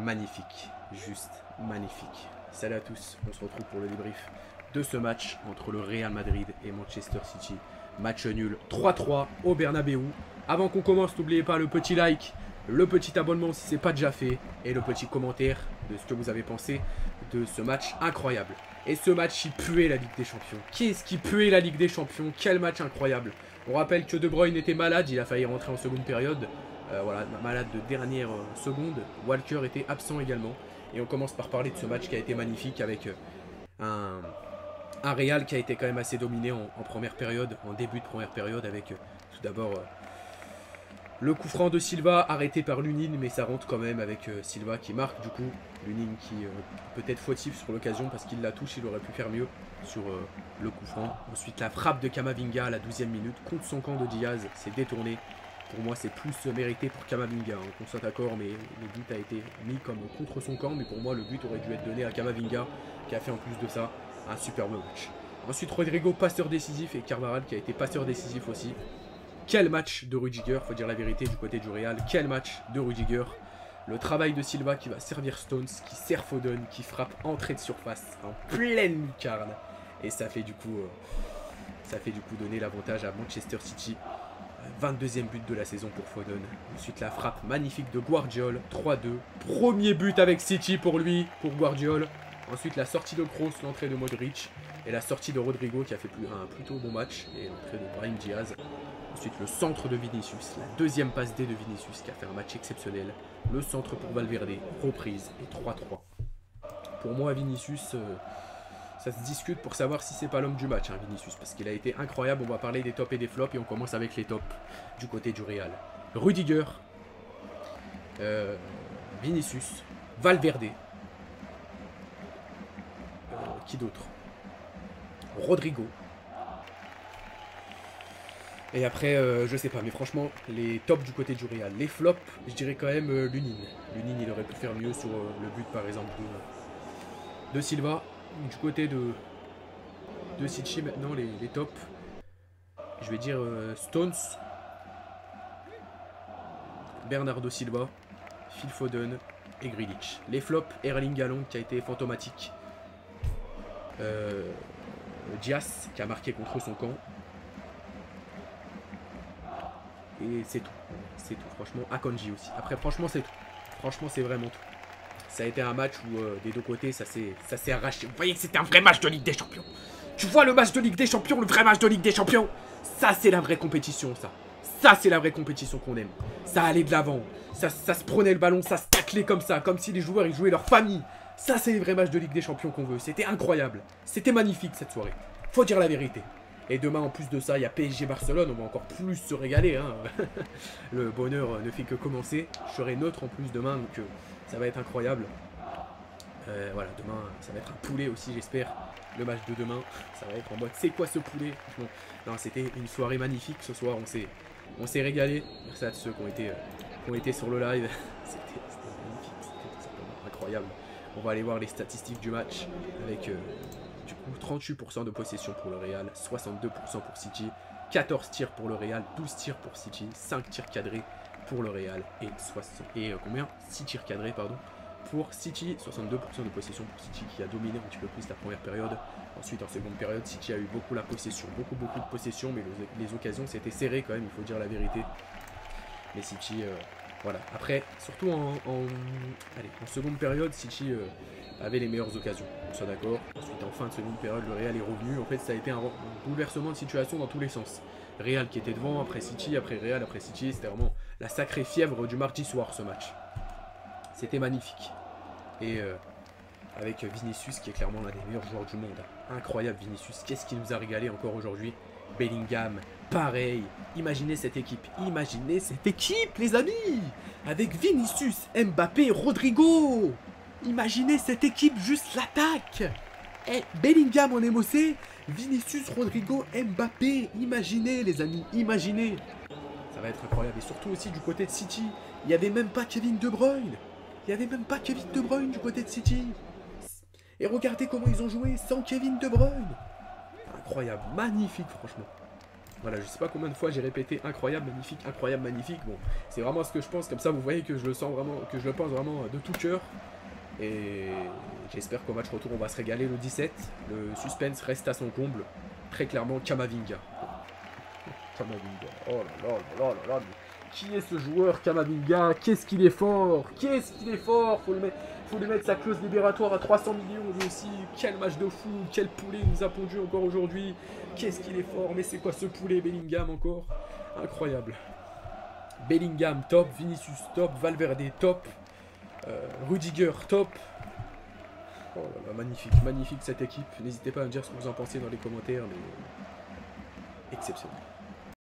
magnifique, juste magnifique. Salut à tous, on se retrouve pour le débrief de ce match entre le Real Madrid et Manchester City. Match nul 3-3 au Bernabeu. Avant qu'on commence, n'oubliez pas le petit like, le petit abonnement si ce n'est pas déjà fait et le petit commentaire de ce que vous avez pensé de ce match incroyable. Et ce match, il puait la Ligue des Champions. Qu'est-ce qui puait la Ligue des Champions? Quel match incroyable. On rappelle que De Bruyne était malade, il a failli rentrer en seconde période. Voilà, malade de dernière seconde. Walker était absent également. Et on commence par parler de ce match qui a été magnifique avec un Real qui a été quand même assez dominé en première période, en début de première période, avec tout d'abord le coup franc de Silva arrêté par Lunin, mais ça rentre quand même avec Silva qui marque du coup. Lunin qui peut-être fautif sur l'occasion parce qu'il la touche, il aurait pu faire mieux sur le coup franc. Ensuite la frappe de Camavinga à la 12e minute contre son camp de Diaz, c'est détourné. Pour moi c'est plus mérité pour Camavinga, hein, qu'on soit d'accord, mais le but a été mis comme contre son camp, mais pour moi le but aurait dû être donné à Camavinga qui a fait en plus de ça un superbe match. Ensuite Rodrigo passeur décisif et Carvajal qui a été passeur décisif aussi. Quel match de Rudiger, faut dire la vérité du côté du Real, quel match de Rudiger. Le travail de Silva qui va servir Stones, qui sert Foden, qui frappe entrée de surface en pleine lucarne. Et ça fait du coup donner l'avantage à Manchester City. 22e but de la saison pour Foden. Ensuite la frappe magnifique de Guardiol, 3-2. Premier but avec City pour lui, pour Guardiol. Ensuite la sortie de Kroos, l'entrée de Modric. Et la sortie de Rodrigo qui a fait un plutôt bon match. Et l'entrée de Brahim Diaz. Ensuite le centre de Vinicius, la deuxième passe D de Vinicius qui a fait un match exceptionnel. Le centre pour Valverde, reprise et 3-3. Pour moi Vinicius, ça se discute pour savoir si c'est pas l'homme du match, hein, Vinicius, parce qu'il a été incroyable. On va parler des tops et des flops et on commence avec les tops du côté du Real. Rudiger, Vinicius, Valverde, qui d'autre? Rodrigo. Et après, je sais pas, mais franchement, les tops du côté du Real. Les flops, je dirais quand même Lunin. Lunin, il aurait pu faire mieux sur le but, par exemple, de Silva. Du côté de City, maintenant, les tops, je vais dire Stones, Bernardo Silva, Phil Foden et Grealish. Les flops, Erling Haaland qui a été fantomatique. Diaz qui a marqué contre son camp. Et c'est tout. C'est tout. Franchement, Akanji aussi. Après, franchement, c'est tout. Franchement, c'est vraiment tout. Ça a été un match où, des deux côtés, ça s'est arraché. Vous voyez que c'était un vrai match de Ligue des Champions. Tu vois le match de Ligue des Champions, le vrai match de Ligue des Champions. Ça, c'est la vraie compétition, ça. Ça, c'est la vraie compétition qu'on aime. Ça allait de l'avant. Ça se prenait le ballon, ça se taclait comme ça. Comme si les joueurs, ils jouaient leur famille. Ça, c'est les vrais matchs de Ligue des Champions qu'on veut. C'était incroyable. C'était magnifique, cette soirée. Faut dire la vérité. Et demain, en plus de ça, il y a PSG Barcelone. On va encore plus se régaler. Hein. Le bonheur ne fait que commencer. Je serai neutre en plus demain, donc ça va être incroyable. Voilà, demain, ça va être un poulet aussi, j'espère. Le match de demain, ça va être en mode c'est quoi ce poulet? Franchement, non, c'était une soirée magnifique ce soir. On s'est régalé. Merci à ceux qui ont été sur le live. C'était magnifique, c'était tout simplement incroyable. On va aller voir les statistiques du match avec du coup 38% de possession pour le Real, 62% pour City, 14 tirs pour le Real, 12 tirs pour City, 5 tirs cadrés pour le Real et combien 6 tirs cadrés pardon pour City, 62% de possession pour City qui a dominé un petit peu plus la première période. Ensuite en seconde période City a eu beaucoup la possession, beaucoup de possession, mais les occasions c'était serré quand même, il faut dire la vérité. Mais City voilà, après surtout en seconde période City avait les meilleures occasions, on soit d'accord. Ensuite en fin de seconde période le Real est revenu. En fait ça a été un bouleversement de situation dans tous les sens. Real qui était devant, après City, après Real, après City. C'était vraiment la sacrée fièvre du mardi soir ce match. C'était magnifique. Et avec Vinicius qui est clairement l'un des meilleurs joueurs du monde. Incroyable Vinicius, qu'est-ce qui nous a régalé encore aujourd'hui. Bellingham, pareil. Imaginez cette équipe les amis. Avec Vinicius, Mbappé, Rodrigo. Imaginez cette équipe, juste l'attaque. Bellingham en MOC, Vinicius, Rodrigo, Mbappé. Imaginez les amis, imaginez. Ça va être incroyable. Et surtout aussi du côté de City, il n'y avait même pas Kevin De Bruyne. Il n'y avait même pas Kevin De Bruyne du côté de City. Et regardez comment ils ont joué sans Kevin De Bruyne. Incroyable, magnifique franchement. Voilà, je sais pas combien de fois j'ai répété incroyable, magnifique. Bon, c'est vraiment ce que je pense. Comme ça, vous voyez que je le sens vraiment, que je le pense vraiment de tout cœur. Et j'espère qu'au match retour, on va se régaler le 17. Le suspense reste à son comble. Très clairement, Kamavinga. Kamavinga. Oh là là là là là là. Qui est ce joueur, Kamavinga? Qu'est-ce qu'il est fort? Qu'est-ce qu'il est fort? Faut lui mettre sa clause libératoire à 300 millions, lui aussi. Quel match de fou, quel poulet il nous a pondu encore aujourd'hui. Qu'est-ce qu'il est fort, mais c'est quoi ce poulet, Bellingham, encore? Incroyable. Bellingham, top. Vinicius, top. Valverde, top. Rudiger, top. Oh là là, magnifique cette équipe. N'hésitez pas à me dire ce que vous en pensez dans les commentaires, mais exceptionnel.